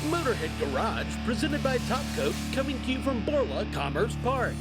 Motorhead Garage, presented by Top Coat, coming to you from Borla Commerce Park.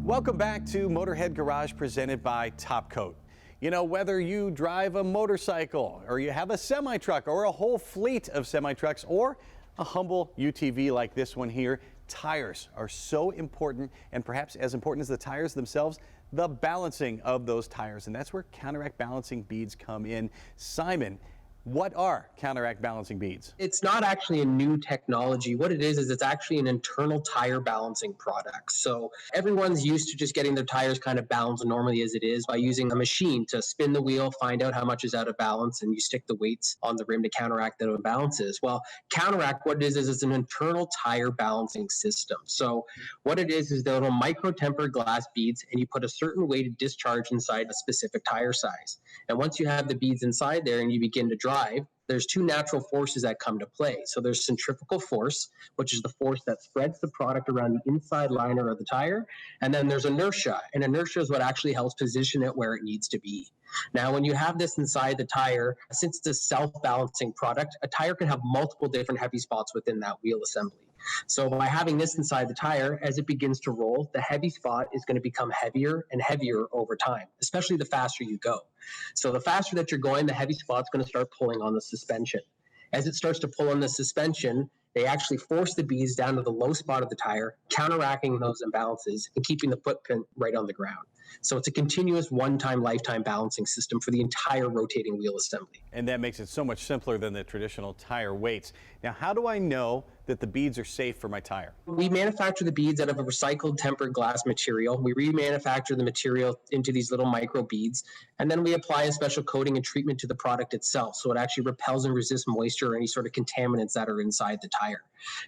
Welcome back to Motorhead Garage, presented by Top Coat. You know, whether you drive a motorcycle, or you have a semi-truck, or a whole fleet of semi-trucks, or a humble UTV like this one here, tires are so important, and perhaps as important as the tires themselves, the balancing of those tires, and that's where Counteract balancing beads come in. Simon, what are Counteract balancing beads? It's not actually a new technology. What it is it's actually an internal tire balancing product. So everyone's used to just getting their tires kind of balanced normally as it is by using a machine to spin the wheel, find out how much is out of balance, and you stick the weights on the rim to counteract the imbalances. Well, Counteract, what it is it's an internal tire balancing system. So what it is they're little micro tempered glass beads, and you put a certain weighted discharge inside a specific tire size. And once you have the beads inside there and you begin to drive, there's two natural forces that come to play. So there's centrifugal force, which is the force that spreads the product around the inside liner of the tire. And then there's inertia. And inertia is what actually helps position it where it needs to be. Now, when you have this inside the tire, since it's a self-balancing product, a tire can have multiple different heavy spots within that wheel assembly. So by having this inside the tire, as it begins to roll, the heavy spot is going to become heavier and heavier over time, especially the faster you go. So the faster that you're going, the heavy spot's going to start pulling on the suspension. As it starts to pull on the suspension, they actually force the beads down to the low spot of the tire, counteracting those imbalances and keeping the footprint right on the ground. So it's a continuous one-time lifetime balancing system for the entire rotating wheel assembly. And that makes it so much simpler than the traditional tire weights. Now, how do I know that the beads are safe for my tire? We manufacture the beads out of a recycled tempered glass material. We remanufacture the material into these little micro beads, and then we apply a special coating and treatment to the product itself, so it actually repels and resists moisture or any sort of contaminants that are inside the tire.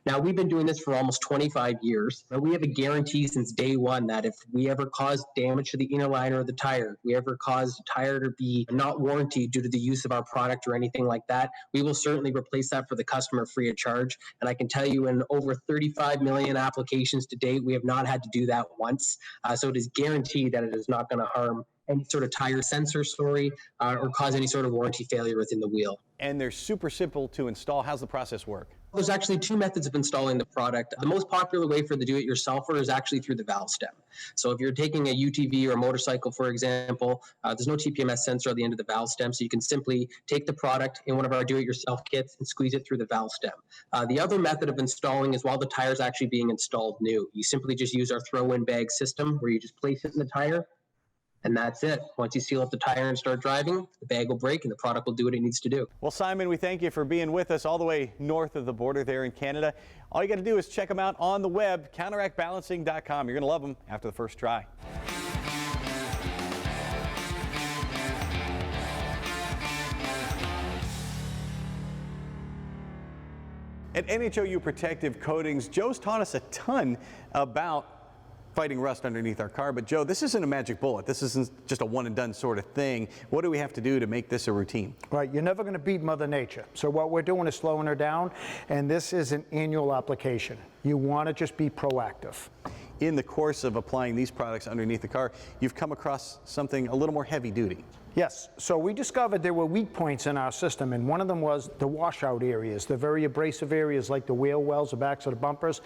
Now, we've been doing this for almost 25 years, and we have a guarantee since day one that if we ever cause damage to the inner liner of the tire, if we ever cause the tire to be not warranted due to the use of our product or anything like that, we will certainly replace that for the customer free of charge. And I can tell you, in over 35 million applications to date, we have not had to do that once. So it is guaranteed that it is not going to harm any sort of tire sensor story or cause any sort of warranty failure within the wheel. And they're super simple to install. How's the process work? There's actually two methods of installing the product. The most popular way for the do-it-yourselfer is actually through the valve stem. So if you're taking a UTV or a motorcycle, for example, there's no TPMS sensor at the end of the valve stem, so you can simply take the product in one of our do-it-yourself kits and squeeze it through the valve stem. The other method of installing is while the tire is actually being installed new. You simply just use our throw-in bag system where you just place it in the tire, and that's it. Once you seal up the tire and start driving, the bag will break and the product will do what it needs to do. Well, Simon, we thank you for being with us all the way north of the border there in Canada. All you got to do is check them out on the web, counteractbalancing.com. You're going to love them after the first try. At NHOU Protective Coatings, Joe's taught us a ton about fighting rust underneath our car. But Joe, this isn't a magic bullet. This isn't just a one and done sort of thing. What do we have to do to make this a routine? Right, you're never going to beat Mother Nature. So what we're doing is slowing her down, and this is an annual application. You want to just be proactive. In the course of applying these products underneath the car, you've come across something a little more heavy duty. Yes, so we discovered there were weak points in our system, and one of them was the washout areas, the very abrasive areas like the wheel wells, the backs of the bumpers.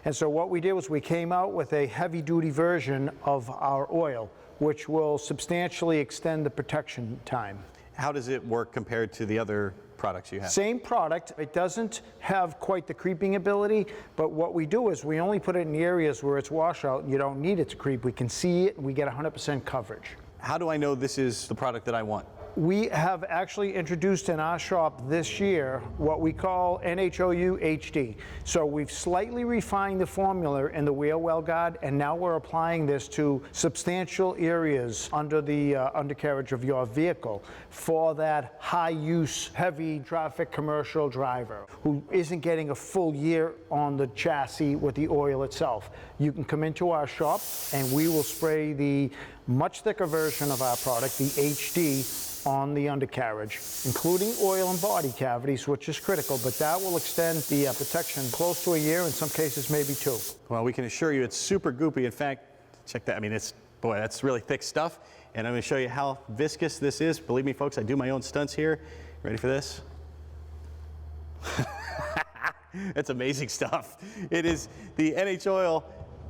And so what we did was we came out with a heavy-duty version of our oil, which will substantially extend the protection time. How does it work compared to the other products you have? Same product. It doesn't have quite the creeping ability, but what we do is we only put it in the areas where it's washout and you don't need it to creep. We can see it and we get 100% coverage. How do I know this is the product that I want? We have actually introduced in our shop this year what we call NHOU HD. So we've slightly refined the formula in the wheel well guard, and now we're applying this to substantial areas under the undercarriage of your vehicle for that high-use, heavy traffic commercial driver who isn't getting a full year on the chassis with the oil itself. You can come into our shop and we will spray the much thicker version of our product, the HD, on the undercarriage, including oil and body cavities, which is critical, but that will extend the protection close to a year, in some cases maybe 2. Well, we can assure you it's super goopy. In fact, check that. I mean, boy, that's really thick stuff. And I'm going to show you how viscous this is. Believe me, folks, I do my own stunts here. Ready for this? It's amazing stuff. It is the NH Oil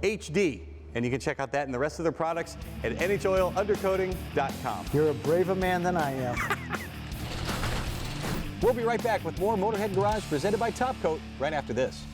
HD, and you can check out that and the rest of their products at NHOilUndercoating.com. You're a braver man than I am. We'll be right back with more Motorhead Garage presented by Top Coat right after this.